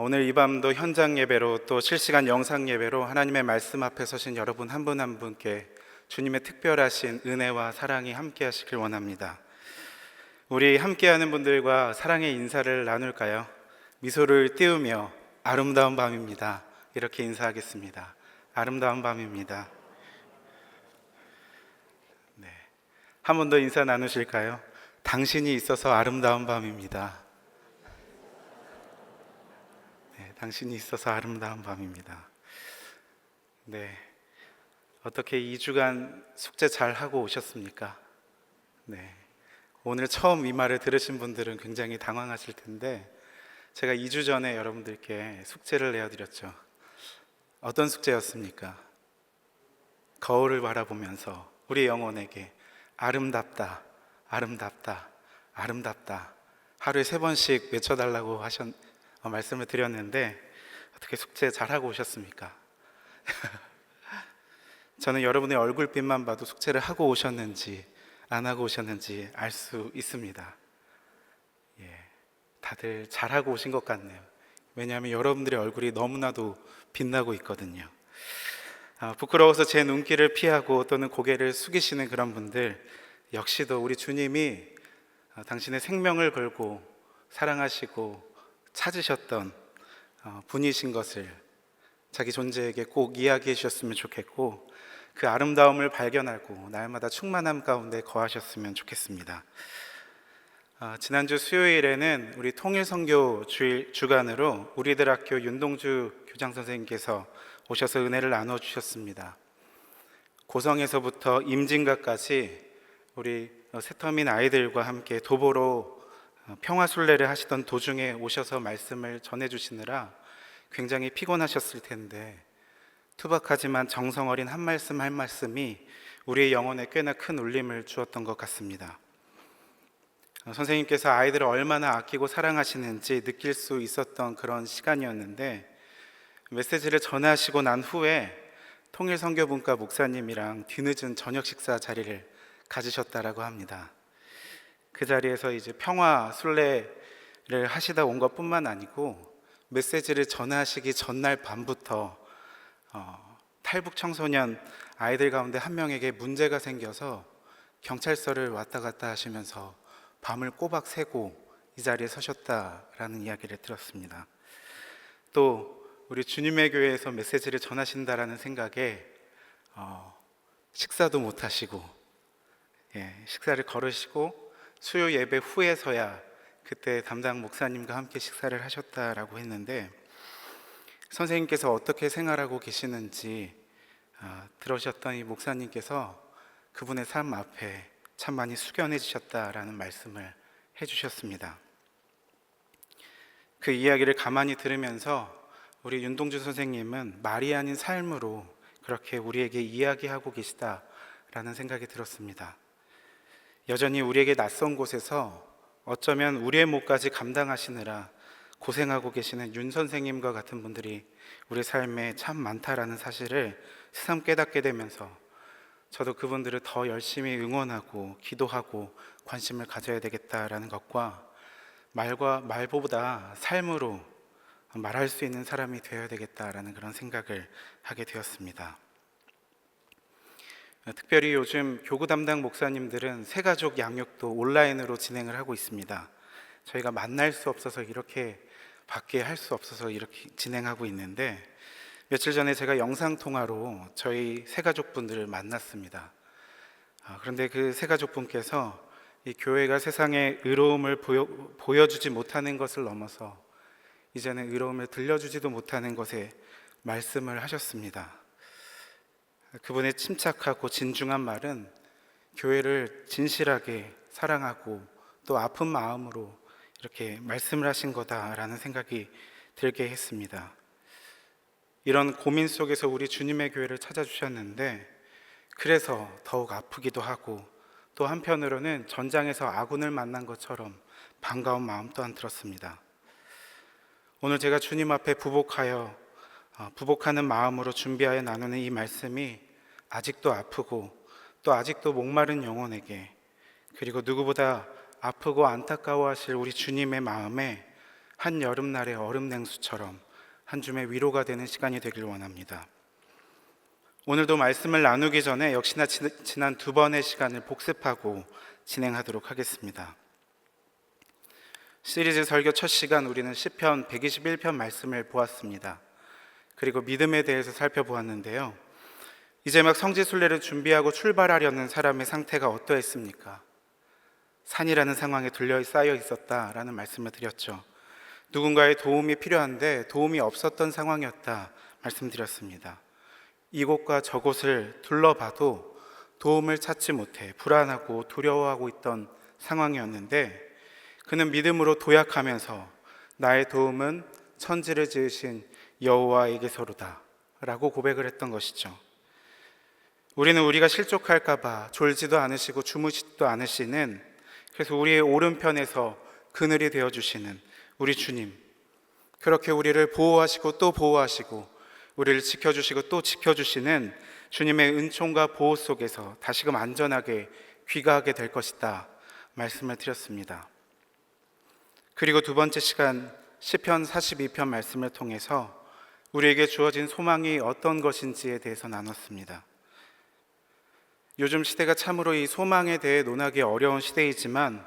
오늘 이 밤도 현장 예배로 또 실시간 영상 예배로 하나님의 말씀 앞에 서신 여러분 한 분 한 분께 주님의 특별하신 은혜와 사랑이 함께 하시길 원합니다. 우리 함께하는 분들과 사랑의 인사를 나눌까요? 미소를 띄우며 아름다운 밤입니다, 이렇게 인사하겠습니다. 아름다운 밤입니다. 네. 한 번 더 인사 나누실까요? 당신이 있어서 아름다운 밤입니다. 네, 당신이 있어서 아름다운 밤입니다. 네, 어떻게 2주간 숙제 잘 하고 오셨습니까? 네, 오늘 처음 이 말을 들으신 분들은 굉장히 당황하실 텐데 제가 2주 전에 여러분들께 숙제를 내어드렸죠. 어떤 숙제였습니까? 거울을 바라보면서 우리 영혼에게 아름답다, 아름답다, 아름답다 하루에 3번씩 외쳐달라고 말씀을 드렸는데 어떻게 숙제 잘하고 오셨습니까? 저는 여러분의 얼굴빛만 봐도 숙제를 하고 오셨는지 안 하고 오셨는지 알 수 있습니다. 다들 잘하고 오신 것 같네요. 왜냐하면 여러분들의 얼굴이 너무나도 빛나고 있거든요. 부끄러워서 제 눈길을 피하고 또는 고개를 숙이시는 그런 분들 역시도 우리 주님이 당신의 생명을 걸고 사랑하시고 찾으셨던 분이신 것을 자기 존재에게 꼭 이야기해 주셨으면 좋겠고, 그 아름다움을 발견하고 날마다 충만함 가운데 거하셨으면 좋겠습니다. 지난주 수요일에는 우리 통일선교 주간으로 우리들 학교 윤동주 교장 선생님께서 오셔서 은혜를 나눠주셨습니다. 고성에서부터 임진각까지 우리 새터민 아이들과 함께 도보로 평화순례를 하시던 도중에 오셔서 말씀을 전해주시느라 굉장히 피곤하셨을 텐데 투박하지만 정성 어린 한 말씀 한 말씀이 우리의 영혼에 꽤나 큰 울림을 주었던 것 같습니다. 선생님께서 아이들을 얼마나 아끼고 사랑하시는지 느낄 수 있었던 그런 시간이었는데, 메시지를 전하시고 난 후에 통일선교분과 목사님이랑 뒤늦은 저녁 식사 자리를 가지셨다라고 합니다. 그 자리에서 이제 평화 순례를 하시다 온 것뿐만 아니고 메시지를 전하시기 전날 밤부터 탈북 청소년 아이들 가운데 한 명에게 문제가 생겨서 경찰서를 왔다 갔다 하시면서 밤을 꼬박 새고 이 자리에 서셨다라는 이야기를 들었습니다. 또 우리 주님의 교회에서 메시지를 전하신다라는 생각에 식사도 못 하시고 식사를 거르시고 수요 예배 후에서야 그때 담당 목사님과 함께 식사를 하셨다라고 했는데, 선생님께서 어떻게 생활하고 계시는지 들으셨던 이 목사님께서 그분의 삶 앞에 참 많이 숙연해 주셨다라는 말씀을 해주셨습니다. 그 이야기를 가만히 들으면서 우리 윤동주 선생님은 말이 아닌 삶으로 그렇게 우리에게 이야기하고 계시다라는 생각이 들었습니다. 여전히 우리에게 낯선 곳에서 어쩌면 우리의 몫까지 감당하시느라 고생하고 계시는 윤 선생님과 같은 분들이 우리 삶에 참 많다라는 사실을 새삼 깨닫게 되면서 저도 그분들을 더 열심히 응원하고 기도하고 관심을 가져야 되겠다라는 것과 말보다 삶으로 말할 수 있는 사람이 되어야 되겠다라는 그런 생각을 하게 되었습니다. 특별히 요즘 교구 담당 목사님들은 새가족 양육도 온라인으로 진행을 하고 있습니다. 저희가 만날 수 없어서 이렇게 밖에 할 수 없어서 이렇게 진행하고 있는데, 며칠 전에 제가 영상통화로 저희 새가족분들을 만났습니다. 그런데 그 새가족분께서 이 교회가 세상에 의로움을 보여주지 못하는 것을 넘어서 이제는 의로움을 들려주지도 못하는 것에 말씀을 하셨습니다. 그분의 침착하고 진중한 말은 교회를 진실하게 사랑하고 또 아픈 마음으로 이렇게 말씀을 하신 거다라는 생각이 들게 했습니다. 이런 고민 속에서 우리 주님의 교회를 찾아주셨는데, 그래서 더욱 아프기도 하고 또 한편으로는 전장에서 아군을 만난 것처럼 반가운 마음 또한 들었습니다. 오늘 제가 주님 앞에 부복하는 마음으로 준비하여 나누는 이 말씀이 아직도 아프고 또 아직도 목마른 영혼에게, 그리고 누구보다 아프고 안타까워하실 우리 주님의 마음에 한 여름날의 얼음 냉수처럼 한 줌의 위로가 되는 시간이 되길 원합니다. 오늘도 말씀을 나누기 전에 역시나 지난 두 번의 시간을 복습하고 진행하도록 하겠습니다. 시리즈 설교 첫 시간 우리는 시편 121편 말씀을 보았습니다. 그리고 믿음에 대해서 살펴보았는데요. 이제 막 성지순례를 준비하고 출발하려는 사람의 상태가 어떠했습니까? 산이라는 상황에 쌓여 있었다라는 말씀을 드렸죠. 누군가의 도움이 필요한데 도움이 없었던 상황이었다 말씀드렸습니다. 이곳과 저곳을 둘러봐도 도움을 찾지 못해 불안하고 두려워하고 있던 상황이었는데 그는 믿음으로 도약하면서 나의 도움은 천지를 지으신 여호와에게서로다 라고 고백을 했던 것이죠. 우리는 우리가 실족할까 봐 졸지도 않으시고 주무시지도 않으시는, 그래서 우리의 오른편에서 그늘이 되어주시는 우리 주님, 그렇게 우리를 보호하시고 또 보호하시고 우리를 지켜주시고 또 지켜주시는 주님의 은총과 보호 속에서 다시금 안전하게 귀가하게 될 것이다 말씀을 드렸습니다. 그리고 두 번째 시간 시편 42편 말씀을 통해서 우리에게 주어진 소망이 어떤 것인지에 대해서 나눴습니다. 요즘 시대가 참으로 이 소망에 대해 논하기 어려운 시대이지만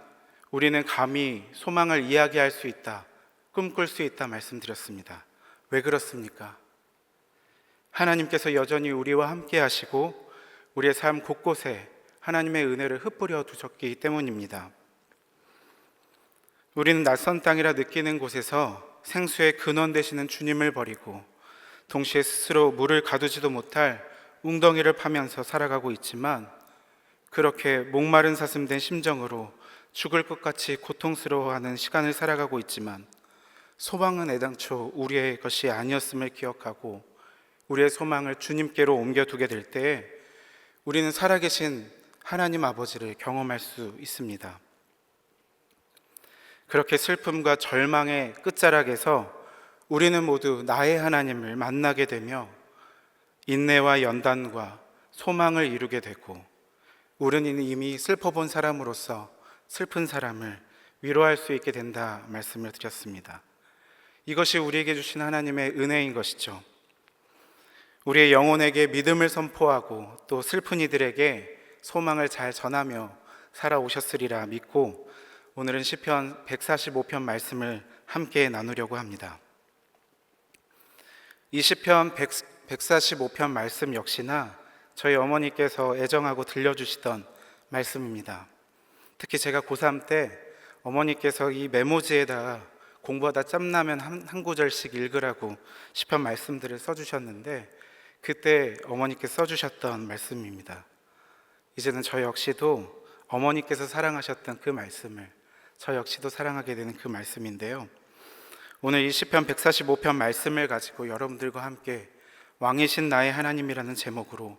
우리는 감히 소망을 이야기할 수 있다, 꿈꿀 수 있다 말씀드렸습니다. 왜 그렇습니까? 하나님께서 여전히 우리와 함께 하시고 우리의 삶 곳곳에 하나님의 은혜를 흩뿌려 두셨기 때문입니다. 우리는 낯선 땅이라 느끼는 곳에서 생수의 근원 되시는 주님을 버리고 동시에 스스로 물을 가두지도 못할 웅덩이를 파면서 살아가고 있지만, 그렇게 목마른 사슴된 심정으로 죽을 것 같이 고통스러워하는 시간을 살아가고 있지만 소망은 애당초 우리의 것이 아니었음을 기억하고 우리의 소망을 주님께로 옮겨두게 될 때에 우리는 살아계신 하나님 아버지를 경험할 수 있습니다. 그렇게 슬픔과 절망의 끝자락에서 우리는 모두 나의 하나님을 만나게 되며 인내와 연단과 소망을 이루게 되고, 우리는 이미 슬퍼본 사람으로서 슬픈 사람을 위로할 수 있게 된다 말씀을 드렸습니다. 이것이 우리에게 주신 하나님의 은혜인 것이죠. 우리의 영혼에게 믿음을 선포하고 또 슬픈 이들에게 소망을 잘 전하며 살아오셨으리라 믿고 오늘은 시편 145편 말씀을 함께 나누려고 합니다. 이 시편 145편 말씀 역시나 저희 어머니께서 애정하고 들려주시던 말씀입니다. 특히 제가 고3 때 어머니께서 이 메모지에다 공부하다 짬나면 한 구절씩 읽으라고 시편 말씀들을 써주셨는데 그때 어머니께서 써주셨던 말씀입니다. 이제는 저 역시도 어머니께서 사랑하셨던 그 말씀을 저 역시도 사랑하게 되는 그 말씀인데요. 오늘 이 시편 145편 말씀을 가지고 여러분들과 함께 왕이신 나의 하나님이라는 제목으로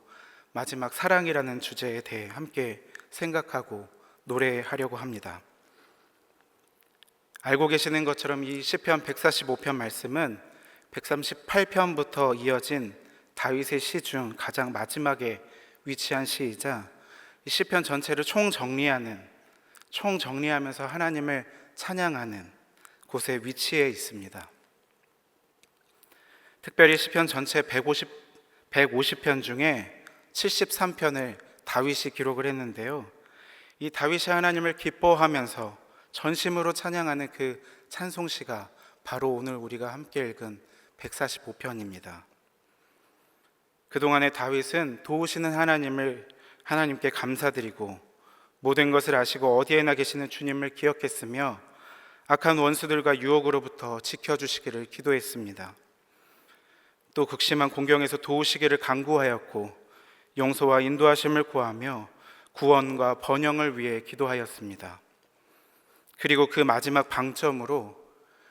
마지막 사랑이라는 주제에 대해 함께 생각하고 노래하려고 합니다. 알고 계시는 것처럼 이 시편 145편 말씀은 138편부터 이어진 다윗의 시 중 가장 마지막에 위치한 시이자 이 시편 전체를 총정리하면서 하나님을 찬양하는 곳에 위치해 있습니다. 특별히 시편 전체 150편 중에 73편을 다윗이 기록을 했는데요. 이 다윗이 하나님을 기뻐하면서 전심으로 찬양하는 그 찬송시가 바로 오늘 우리가 함께 읽은 145편입니다. 그동안의 다윗은 도우시는 하나님께 감사드리고 모든 것을 아시고 어디에나 계시는 주님을 기억했으며 악한 원수들과 유혹으로부터 지켜주시기를 기도했습니다. 또 극심한 공경에서 도우시기를 간구하였고 용서와 인도하심을 구하며 구원과 번영을 위해 기도하였습니다. 그리고 그 마지막 방점으로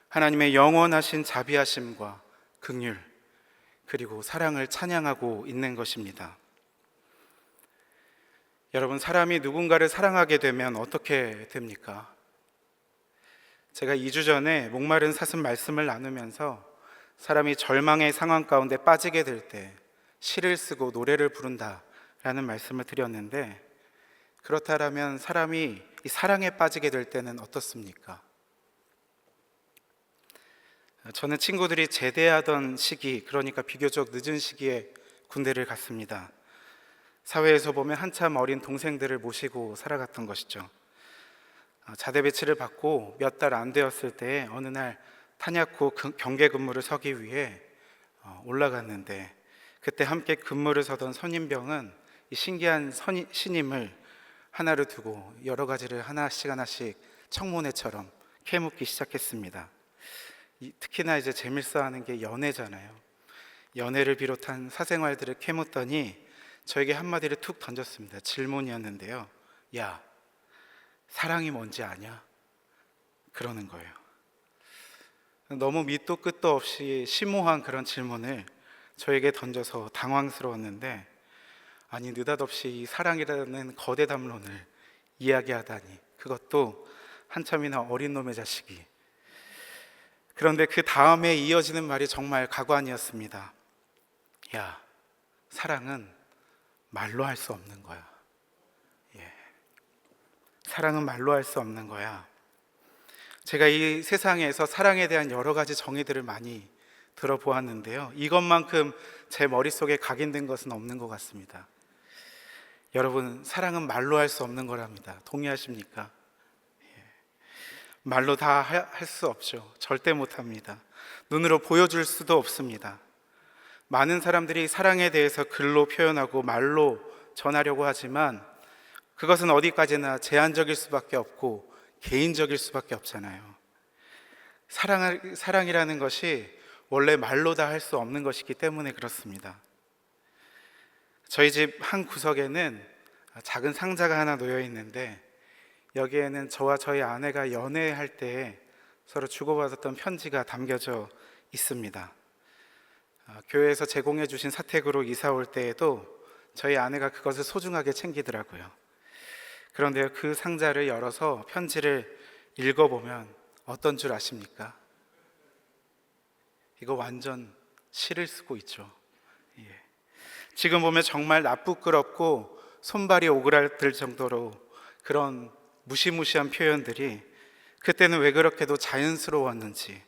하나님의 영원하신 자비하심과 긍휼 그리고 사랑을 찬양하고 있는 것입니다. 여러분, 사람이 누군가를 사랑하게 되면 어떻게 됩니까? 제가 2주 전에 목마른 사슴 말씀을 나누면서 사람이 절망의 상황 가운데 빠지게 될 때 시를 쓰고 노래를 부른다라는 말씀을 드렸는데, 그렇다면 사람이 이 사랑에 빠지게 될 때는 어떻습니까? 저는 친구들이 제대하던 시기, 그러니까 비교적 늦은 시기에 군대를 갔습니다. 사회에서 보면 한참 어린 동생들을 모시고 살아갔던 것이죠. 자대 배치를 받고 몇 달 안 되었을 때 어느 날 탄약고 경계 근무를 서기 위해 올라갔는데, 그때 함께 근무를 서던 선임병은 이 신기한 신임을 하나를 두고 여러 가지를 하나씩 하나씩 청문회처럼 캐묻기 시작했습니다. 특히나 이제 재밌어 하는 게 연애잖아요. 연애를 비롯한 사생활들을 캐묻더니 저에게 한마디를 툭 던졌습니다. 질문이었는데요. 야, 사랑이 뭔지 아냐? 그러는 거예요. 너무 밑도 끝도 없이 심오한 그런 질문을 저에게 던져서 당황스러웠는데, 아니 느닷없이 이 사랑이라는 거대 담론을 이야기하다니, 그것도 한참이나 어린 놈의 자식이. 그런데 그 다음에 이어지는 말이 정말 가관이었습니다. 야, 사랑은 말로 할 수 없는 거야. 예. 사랑은 말로 할 수 없는 거야. 제가 이 세상에서 사랑에 대한 여러 가지 정의들을 많이 들어보았는데요, 이것만큼 제 머릿속에 각인된 것은 없는 것 같습니다. 여러분, 사랑은 말로 할 수 없는 거랍니다. 동의하십니까? 말로 다 할 수 없죠. 절대 못합니다. 눈으로 보여줄 수도 없습니다. 많은 사람들이 사랑에 대해서 글로 표현하고 말로 전하려고 하지만 그것은 어디까지나 제한적일 수밖에 없고 개인적일 수밖에 없잖아요. 사랑이라는 것이 원래 말로 다 할 수 없는 것이기 때문에 그렇습니다. 저희 집 한 구석에는 작은 상자가 하나 놓여 있는데, 여기에는 저와 저희 아내가 연애할 때 서로 주고받았던 편지가 담겨져 있습니다. 교회에서 제공해 주신 사택으로 이사 올 때에도 저희 아내가 그것을 소중하게 챙기더라고요. 그런데 그 상자를 열어서 편지를 읽어보면 어떤 줄 아십니까? 이거 완전 시를 쓰고 있죠. 예. 지금 보면 정말 나쁘끄럽고 손발이 오그라들 정도로 그런 무시무시한 표현들이 그때는 왜 그렇게도 자연스러웠는지,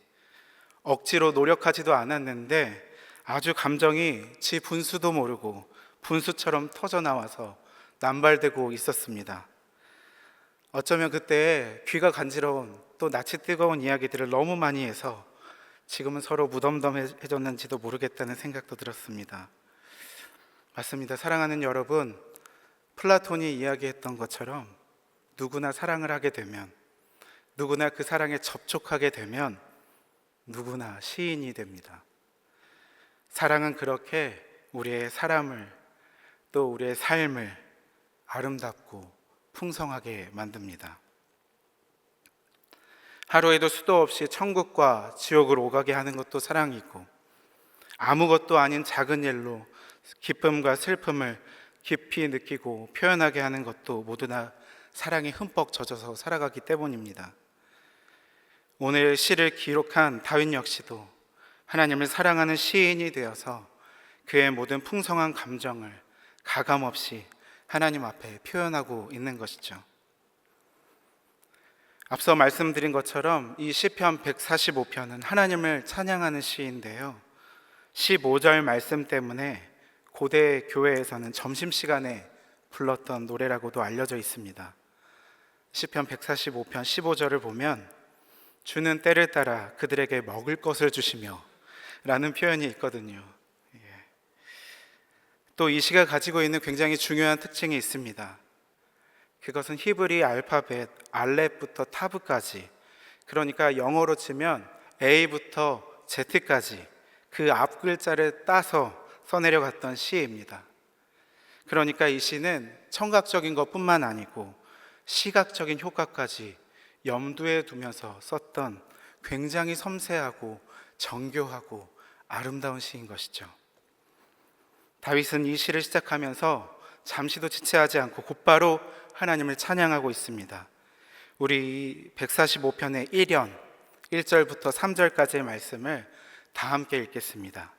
억지로 노력하지도 않았는데 아주 감정이 지 분수도 모르고 분수처럼 터져나와서 남발되고 있었습니다. 어쩌면 그때 귀가 간지러운, 또 낯이 뜨거운 이야기들을 너무 많이 해서 지금은 서로 무덤덤해졌는지도 모르겠다는 생각도 들었습니다. 맞습니다. 사랑하는 여러분, 플라톤이 이야기했던 것처럼 누구나 사랑을 하게 되면, 누구나 그 사랑에 접촉하게 되면 누구나 시인이 됩니다. 사랑은 그렇게 우리의 사람을, 또 우리의 삶을 아름답고 풍성하게 만듭니다. 하루에도 수도 없이 천국과 지옥을 오가게 하는 것도 사랑이고, 아무것도 아닌 작은 일로 기쁨과 슬픔을 깊이 느끼고 표현하게 하는 것도 모두 다 사랑에 흠뻑 젖어서 살아가기 때문입니다. 오늘 시를 기록한 다윈 역시도 하나님을 사랑하는 시인이 되어서 그의 모든 풍성한 감정을 가감없이 하나님 앞에 표현하고 있는 것이죠. 앞서 말씀드린 것처럼 이 시편 145편은 하나님을 찬양하는 시인데요, 15절 말씀 때문에 고대 교회에서는 점심시간에 불렀던 노래라고도 알려져 있습니다. 시편 145편 15절을 보면 주는 때를 따라 그들에게 먹을 것을 주시며 라는 표현이 있거든요. 또 이 시가 가지고 있는 굉장히 중요한 특징이 있습니다. 그것은 히브리 알파벳 알렙부터 타브까지, 그러니까 영어로 치면 A부터 Z까지 그 앞 글자를 따서 써내려갔던 시입니다. 그러니까 이 시는 청각적인 것뿐만 아니고 시각적인 효과까지 염두에 두면서 썼던 굉장히 섬세하고 정교하고 아름다운 시인 것이죠. 다윗은 이 시를 시작하면서 잠시도 지체하지 않고 곧바로 하나님을 찬양하고 있습니다. 우리 145편의 1연 1절부터 3절까지의 말씀을 다 함께 읽겠습니다.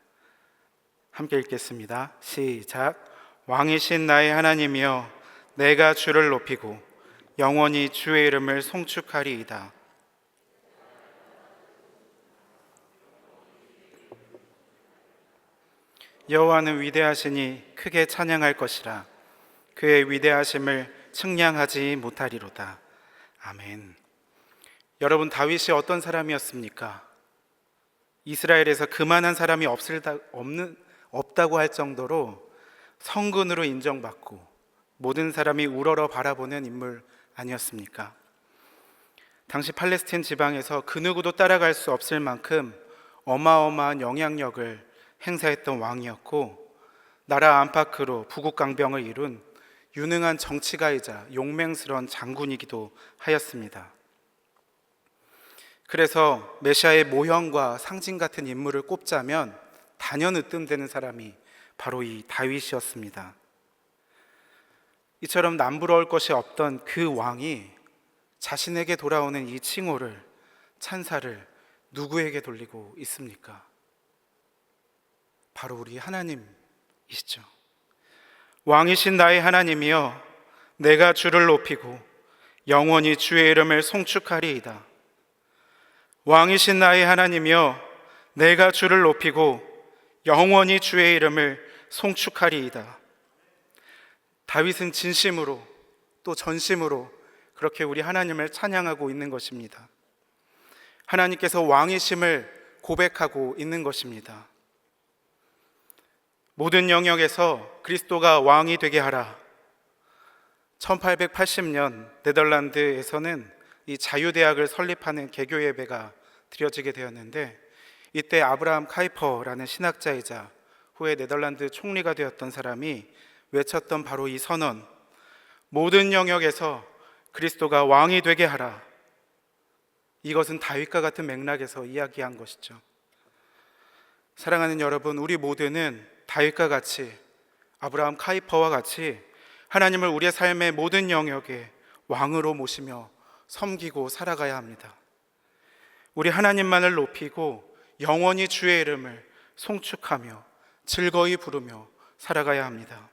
함께 읽겠습니다. 시작. 왕이신 나의 하나님이여, 내가 주를 높이고 영원히 주의 이름을 송축하리이다. 여호와는 위대하시니 크게 찬양할 것이라. 그의 위대하심을 측량하지 못하리로다. 아멘. 여러분, 다윗이 어떤 사람이었습니까? 이스라엘에서 그만한 사람이 없다고 할 정도로 성군으로 인정받고 모든 사람이 우러러 바라보는 인물 아니었습니까? 당시 팔레스틴 지방에서 그 누구도 따라갈 수 없을 만큼 어마어마한 영향력을 행사했던 왕이었고, 나라 안팎으로 부국강병을 이룬 유능한 정치가이자 용맹스러운 장군이기도 하였습니다. 그래서 메시아의 모형과 상징 같은 인물을 꼽자면 단연 으뜸되는 사람이 바로 이 다윗이었습니다. 이처럼 남부러울 것이 없던 그 왕이 자신에게 돌아오는 이 칭호를, 찬사를 누구에게 돌리고 있습니까? 바로 우리 하나님이시죠. 왕이신 나의 하나님이여, 내가 주를 높이고 영원히 주의 이름을 송축하리이다. 왕이신 나의 하나님이여, 내가 주를 높이고 영원히 주의 이름을 송축하리이다. 다윗은 진심으로 또 전심으로 그렇게 우리 하나님을 찬양하고 있는 것입니다. 하나님께서 왕이심을 고백하고 있는 것입니다. 모든 영역에서 그리스도가 왕이 되게 하라. 1880년 네덜란드에서는 이 자유대학을 설립하는 개교 예배가 드려지게 되었는데, 이때 아브라함 카이퍼라는 신학자이자 후에 네덜란드 총리가 되었던 사람이 외쳤던 바로 이 선언, 모든 영역에서 그리스도가 왕이 되게 하라. 이것은 다윗과 같은 맥락에서 이야기한 것이죠. 사랑하는 여러분, 우리 모두는 다윗과 같이, 아브라함 카이퍼와 같이 하나님을 우리의 삶의 모든 영역에 왕으로 모시며 섬기고 살아가야 합니다. 우리 하나님만을 높이고 영원히 주의 이름을 송축하며 즐거이 부르며 살아가야 합니다.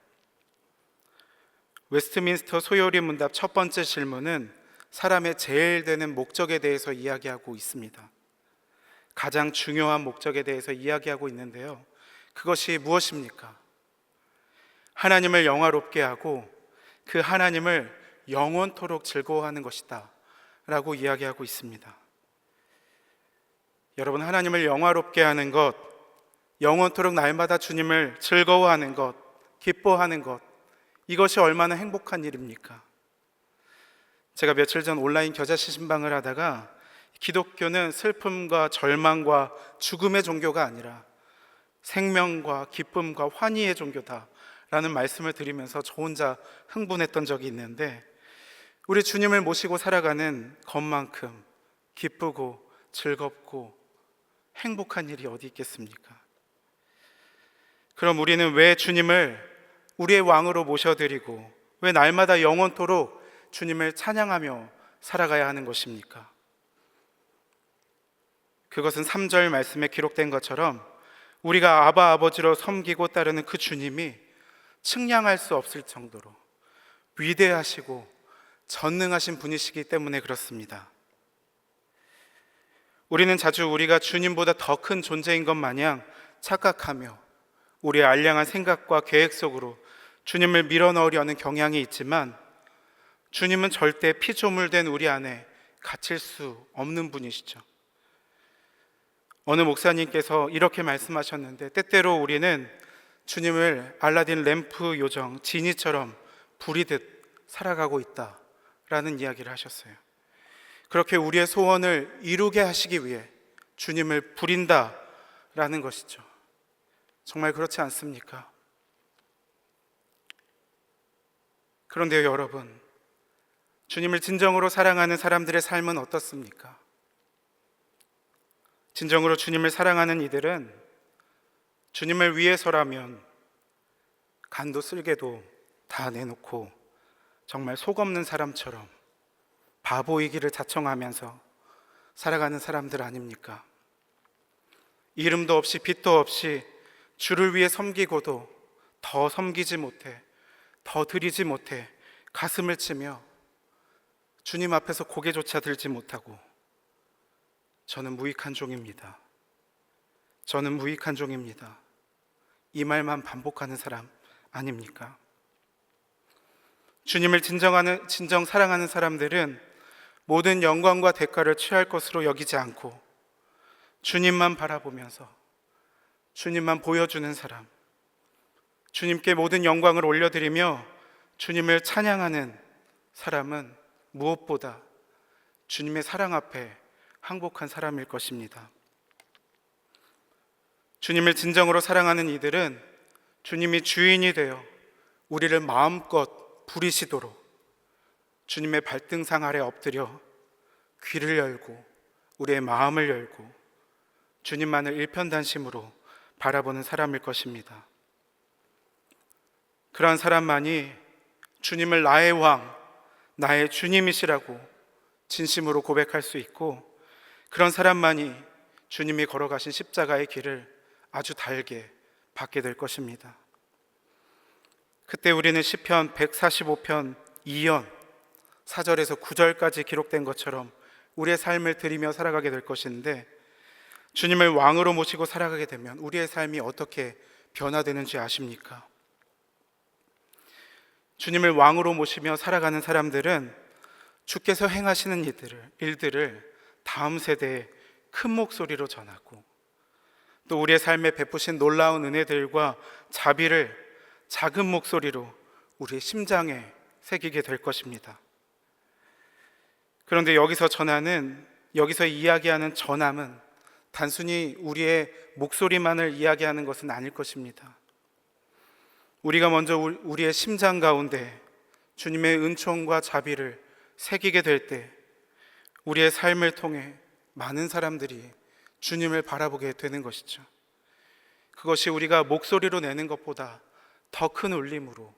웨스트민스터 소요리 문답 첫 번째 질문은 사람의 제일 되는 목적에 대해서 이야기하고 있습니다. 가장 중요한 목적에 대해서 이야기하고 있는데요, 그것이 무엇입니까? 하나님을 영화롭게 하고 그 하나님을 영원토록 즐거워하는 것이다 라고 이야기하고 있습니다. 여러분, 하나님을 영화롭게 하는 것, 영원토록 날마다 주님을 즐거워하는 것, 기뻐하는 것, 이것이 얼마나 행복한 일입니까? 제가 며칠 전 온라인 겨자씨 신방을 하다가 기독교는 슬픔과 절망과 죽음의 종교가 아니라 생명과 기쁨과 환희의 종교다라는 말씀을 드리면서 저 혼자 흥분했던 적이 있는데, 우리 주님을 모시고 살아가는 것만큼 기쁘고 즐겁고 행복한 일이 어디 있겠습니까? 그럼 우리는 왜 주님을 우리의 왕으로 모셔드리고 왜 날마다 영원토록 주님을 찬양하며 살아가야 하는 것입니까? 그것은 3절 말씀에 기록된 것처럼 우리가 아바 아버지로 섬기고 따르는 그 주님이 측량할 수 없을 정도로 위대하시고 전능하신 분이시기 때문에 그렇습니다. 우리는 자주 우리가 주님보다 더 큰 존재인 것 마냥 착각하며 우리의 알량한 생각과 계획 속으로 주님을 밀어넣으려는 경향이 있지만, 주님은 절대 피조물된 우리 안에 갇힐 수 없는 분이시죠. 어느 목사님께서 이렇게 말씀하셨는데, 때때로 우리는 주님을 알라딘 램프 요정 지니처럼 부리듯 살아가고 있다라는 이야기를 하셨어요. 그렇게 우리의 소원을 이루게 하시기 위해 주님을 부린다라는 것이죠. 정말 그렇지 않습니까? 그런데요, 여러분, 주님을 진정으로 사랑하는 사람들의 삶은 어떻습니까? 진정으로 주님을 사랑하는 이들은 주님을 위해서라면 간도 쓸개도 다 내놓고 정말 속 없는 사람처럼 바보이기를 자청하면서 살아가는 사람들 아닙니까? 이름도 없이 빛도 없이 주를 위해 섬기고도 더 섬기지 못해, 더 드리지 못해 가슴을 치며 주님 앞에서 고개조차 들지 못하고, 저는 무익한 종입니다. 저는 무익한 종입니다. 이 말만 반복하는 사람 아닙니까? 주님을 진정 사랑하는 사람들은 모든 영광과 대가를 취할 것으로 여기지 않고 주님만 바라보면서 주님만 보여주는 사람, 주님께 모든 영광을 올려드리며 주님을 찬양하는 사람은 무엇보다 주님의 사랑 앞에 항복한 사람일 것입니다. 주님을 진정으로 사랑하는 이들은 주님이 주인이 되어 우리를 마음껏 부리시도록 주님의 발등상 아래 엎드려 귀를 열고 우리의 마음을 열고 주님만을 일편단심으로 바라보는 사람일 것입니다. 그러한 사람만이 주님을 나의 왕, 나의 주님이시라고 진심으로 고백할 수 있고, 그런 사람만이 주님이 걸어가신 십자가의 길을 아주 달게 받게 될 것입니다. 그때 우리는 시편 145편 2편 4절에서 9절까지 기록된 것처럼 우리의 삶을 드리며 살아가게 될 것인데, 주님을 왕으로 모시고 살아가게 되면 우리의 삶이 어떻게 변화되는지 아십니까? 주님을 왕으로 모시며 살아가는 사람들은 주께서 행하시는 일들을 다음 세대에 큰 목소리로 전하고, 또 우리의 삶에 베푸신 놀라운 은혜들과 자비를 작은 목소리로 우리의 심장에 새기게 될 것입니다. 그런데 여기서 이야기하는 전함은 단순히 우리의 목소리만을 이야기하는 것은 아닐 것입니다. 우리가 먼저 우리의 심장 가운데 주님의 은총과 자비를 새기게 될 때 우리의 삶을 통해 많은 사람들이 주님을 바라보게 되는 것이죠. 그것이 우리가 목소리로 내는 것보다 더 큰 울림으로,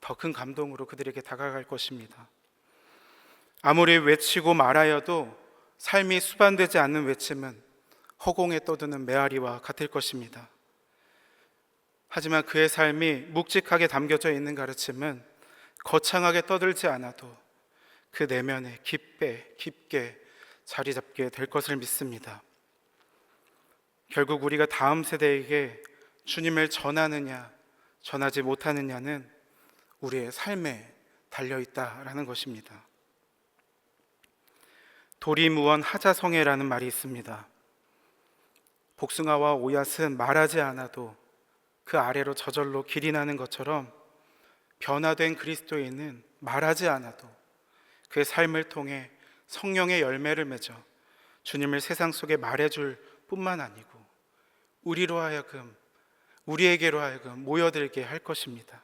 더 큰 감동으로 그들에게 다가갈 것입니다. 아무리 외치고 말하여도 삶이 수반되지 않는 외침은 허공에 떠드는 메아리와 같을 것입니다. 하지만 그의 삶이 묵직하게 담겨져 있는 가르침은 거창하게 떠들지 않아도 그 내면에 깊게 자리 잡게 될 것을 믿습니다. 결국 우리가 다음 세대에게 주님을 전하느냐 전하지 못하느냐는 우리의 삶에 달려있다라는 것입니다. 도리무원 하자성애라는 말이 있습니다. 복숭아와 오얏은 말하지 않아도 그 아래로 저절로 길이 나는 것처럼, 변화된 그리스도인은 말하지 않아도 그의 삶을 통해 성령의 열매를 맺어 주님을 세상 속에 말해줄 뿐만 아니고 우리에게로 하여금 모여들게 할 것입니다.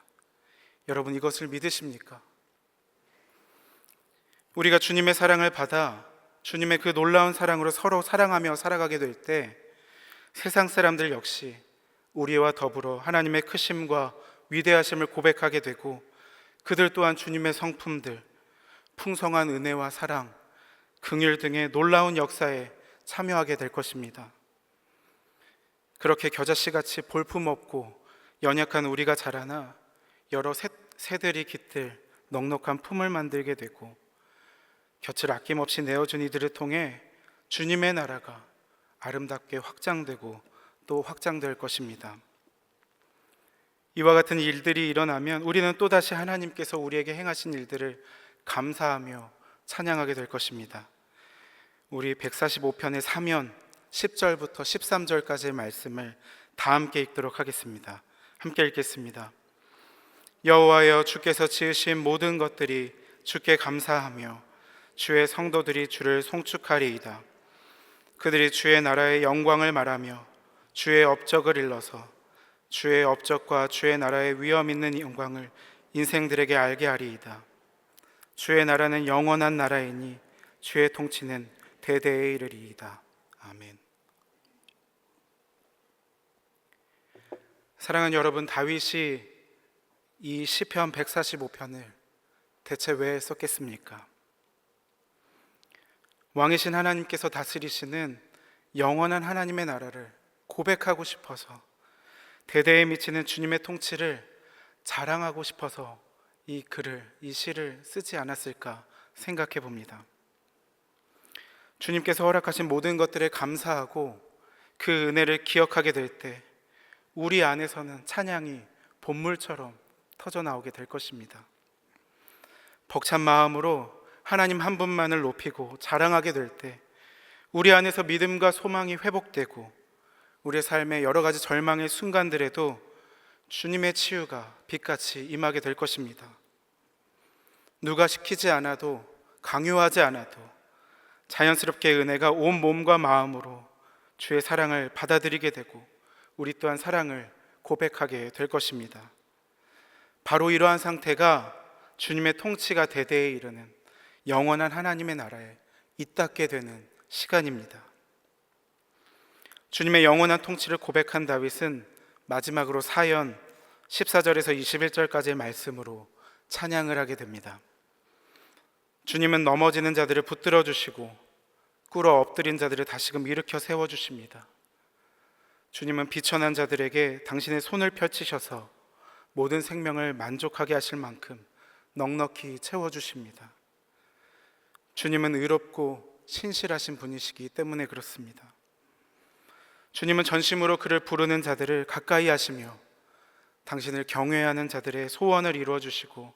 여러분, 이것을 믿으십니까? 우리가 주님의 사랑을 받아 주님의 그 놀라운 사랑으로 서로 사랑하며 살아가게 될 때 세상 사람들 역시 우리와 더불어 하나님의 크심과 위대하심을 고백하게 되고, 그들 또한 주님의 성품들, 풍성한 은혜와 사랑, 긍휼 등의 놀라운 역사에 참여하게 될 것입니다. 그렇게 겨자씨같이 볼품없고 연약한 우리가 자라나 여러 새들이 깃들 넉넉한 품을 만들게 되고, 곁을 아낌없이 내어준 이들을 통해 주님의 나라가 아름답게 확장되고 또 확장될 것입니다. 이와 같은 일들이 일어나면 우리는 또다시 하나님께서 우리에게 행하신 일들을 감사하며 찬양하게 될 것입니다. 우리 145편의 3편 10절부터 13절까지의 말씀을 다 함께 읽도록 하겠습니다. 함께 읽겠습니다. 여호와여, 주께서 지으신 모든 것들이 주께 감사하며 주의 성도들이 주를 송축하리이다. 그들이 주의 나라의 영광을 말하며 주의 업적을 일러서 주의 업적과 주의 나라의 위엄 있는 영광을 인생들에게 알게 하리이다. 주의 나라는 영원한 나라이니 주의 통치는 대대에 이르리이다. 아멘. 사랑하는 여러분, 다윗이 이 시편 145편을 대체 왜 썼겠습니까? 왕이신 하나님께서 다스리시는 영원한 하나님의 나라를 고백하고 싶어서, 대대에 미치는 주님의 통치를 자랑하고 싶어서 이 시를 쓰지 않았을까 생각해 봅니다. 주님께서 허락하신 모든 것들에 감사하고 그 은혜를 기억하게 될 때 우리 안에서는 찬양이 본물처럼 터져 나오게 될 것입니다. 벅찬 마음으로 하나님 한 분만을 높이고 자랑하게 될 때 우리 안에서 믿음과 소망이 회복되고 우리의 삶의 여러 가지 절망의 순간들에도 주님의 치유가 빛같이 임하게 될 것입니다. 누가 시키지 않아도, 강요하지 않아도 자연스럽게 은혜가 온 몸과 마음으로 주의 사랑을 받아들이게 되고 우리 또한 사랑을 고백하게 될 것입니다. 바로 이러한 상태가 주님의 통치가 대대에 이르는 영원한 하나님의 나라에 잇닿게 되는 시간입니다. 주님의 영원한 통치를 고백한 다윗은 마지막으로 사연 14절에서 21절까지의 말씀으로 찬양을 하게 됩니다. 주님은 넘어지는 자들을 붙들어 주시고 꿇어 엎드린 자들을 다시금 일으켜 세워주십니다. 주님은 비천한 자들에게 당신의 손을 펼치셔서 모든 생명을 만족하게 하실 만큼 넉넉히 채워주십니다. 주님은 의롭고 신실하신 분이시기 때문에 그렇습니다. 주님은 전심으로 그를 부르는 자들을 가까이 하시며 당신을 경외하는 자들의 소원을 이루어 주시고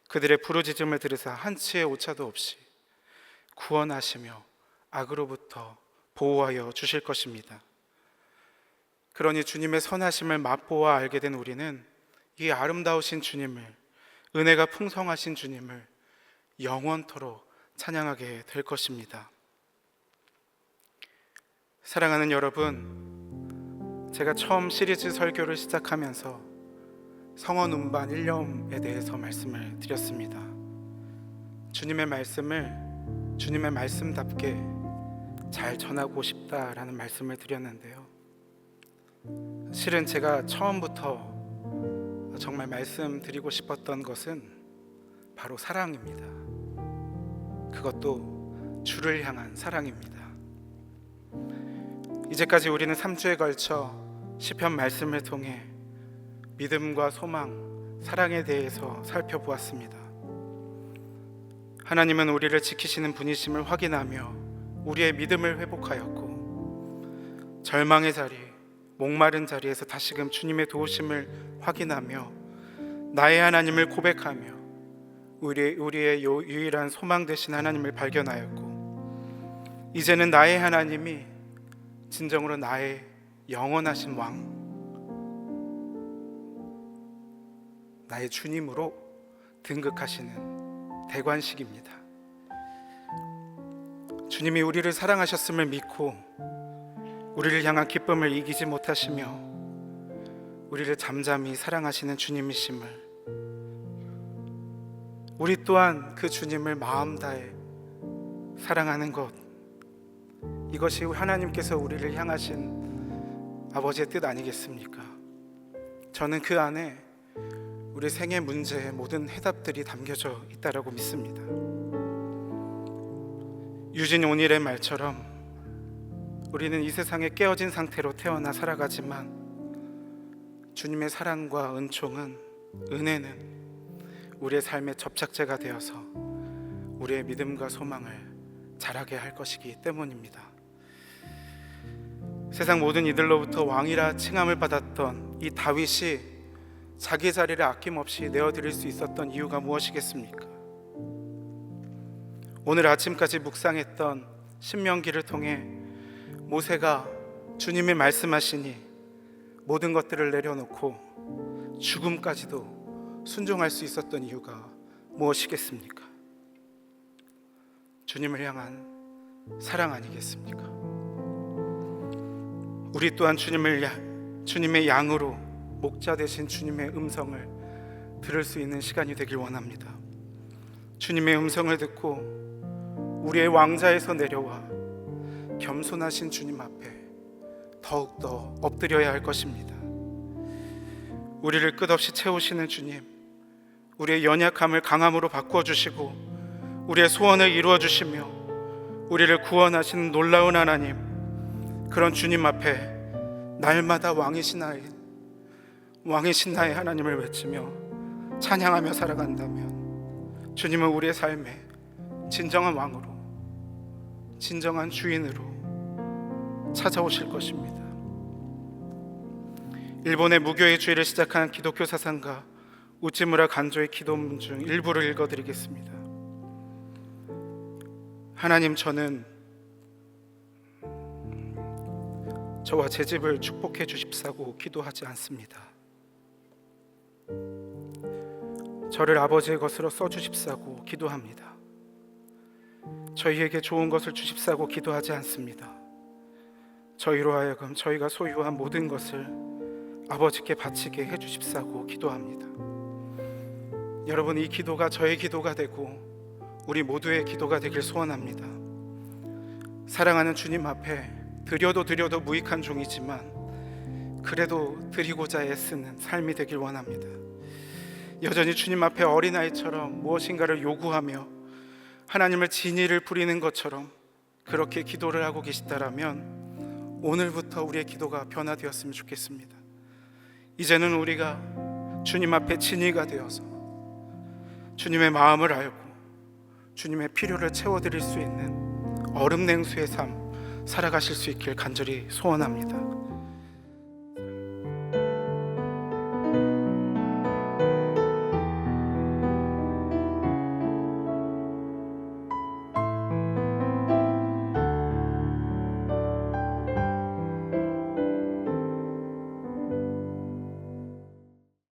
그들의 부르짖음을 들으사 한치의 오차도 없이 구원하시며 악으로부터 보호하여 주실 것입니다. 그러니 주님의 선하심을 맛보아 알게 된 우리는 이 아름다우신 주님을, 은혜가 풍성하신 주님을 영원토록 찬양하게 될 것입니다. 사랑하는 여러분, 제가 처음 시리즈 설교를 시작하면서 성원 운반 1념에 대해서 말씀을 드렸습니다. 주님의 말씀을 주님의 말씀답게 잘 전하고 싶다라는 말씀을 드렸는데요. 실은 제가 처음부터 정말 말씀드리고 싶었던 것은 바로 사랑입니다. 그것도 주를 향한 사랑입니다. 이제까지 우리는 3주에 걸쳐 시편 말씀을 통해 믿음과 소망, 사랑에 대해서 살펴보았습니다. 하나님은 우리를 지키시는 분이심을 확인하며 우리의 믿음을 회복하였고 절망의 자리, 목마른 자리에서 다시금 주님의 도우심을 확인하며 나의 하나님을 고백하며 우리의 유일한 소망 되신 하나님을 발견하였고 이제는 나의 하나님이 진정으로 나의 영원하신 왕, 나의 주님으로 등극하시는 대관식입니다. 주님이 우리를 사랑하셨음을 믿고 우리를 향한 기쁨을 이기지 못하시며 우리를 잠잠히 사랑하시는 주님이심을, 우리 또한 그 주님을 마음 다해 사랑하는 것, 이것이 하나님께서 우리를 향하신 아버지의 뜻 아니겠습니까? 저는 그 안에 우리 생애 문제의 모든 해답들이 담겨져 있다라고 믿습니다. 유진 오닐의 말처럼 우리는 이 세상에 깨어진 상태로 태어나 살아가지만 주님의 사랑과 은총은, 은혜는 우리의 삶의 접착제가 되어서 우리의 믿음과 소망을 자라게 할 것이기 때문입니다. 세상 모든 이들로부터 왕이라 칭함을 받았던 이 다윗이 자기 자리를 아낌없이 내어드릴 수 있었던 이유가 무엇이겠습니까? 오늘 아침까지 묵상했던 신명기를 통해 모세가 주님이 말씀하시니 모든 것들을 내려놓고 죽음까지도 순종할 수 있었던 이유가 무엇이겠습니까? 주님을 향한 사랑 아니겠습니까? 우리 또한 주님의 양으로 목자 되신 주님의 음성을 들을 수 있는 시간이 되길 원합니다. 주님의 음성을 듣고 우리의 왕자에서 내려와 겸손하신 주님 앞에 더욱더 엎드려야 할 것입니다. 우리를 끝없이 채우시는 주님, 우리의 연약함을 강함으로 바꾸어주시고 우리의 소원을 이루어주시며 우리를 구원하시는 놀라운 하나님, 그런 주님 앞에 날마다 왕이신 나의 하나님을 외치며 찬양하며 살아간다면 주님은 우리의 삶에 진정한 왕으로, 진정한 주인으로 찾아오실 것입니다. 일본의 무교의 주의를 시작한 기독교 사상가 우찌무라 간조의 기도문 중 일부를 읽어드리겠습니다. 하나님, 저는 저와 제 집을 축복해 주십사고 기도하지 않습니다. 저를 아버지의 것으로 써주십사고 기도합니다. 저희에게 좋은 것을 주십사고 기도하지 않습니다. 저희로 하여금 저희가 소유한 모든 것을 아버지께 바치게 해주십사고 기도합니다. 여러분, 이 기도가 저의 기도가 되고 우리 모두의 기도가 되길 소원합니다. 사랑하는 주님 앞에 드려도 무익한 종이지만 그래도 드리고자 애쓰는 삶이 되길 원합니다. 여전히 주님 앞에 어린아이처럼 무엇인가를 요구하며 하나님을 진의를 부리는 것처럼 그렇게 기도를 하고 계시다라면 오늘부터 우리의 기도가 변화되었으면 좋겠습니다. 이제는 우리가 주님 앞에 진의가 되어서 주님의 마음을 알고 주님의 필요를 채워드릴 수 있는 얼음 냉수의 삶 살아가실 수 있길 간절히 소원합니다.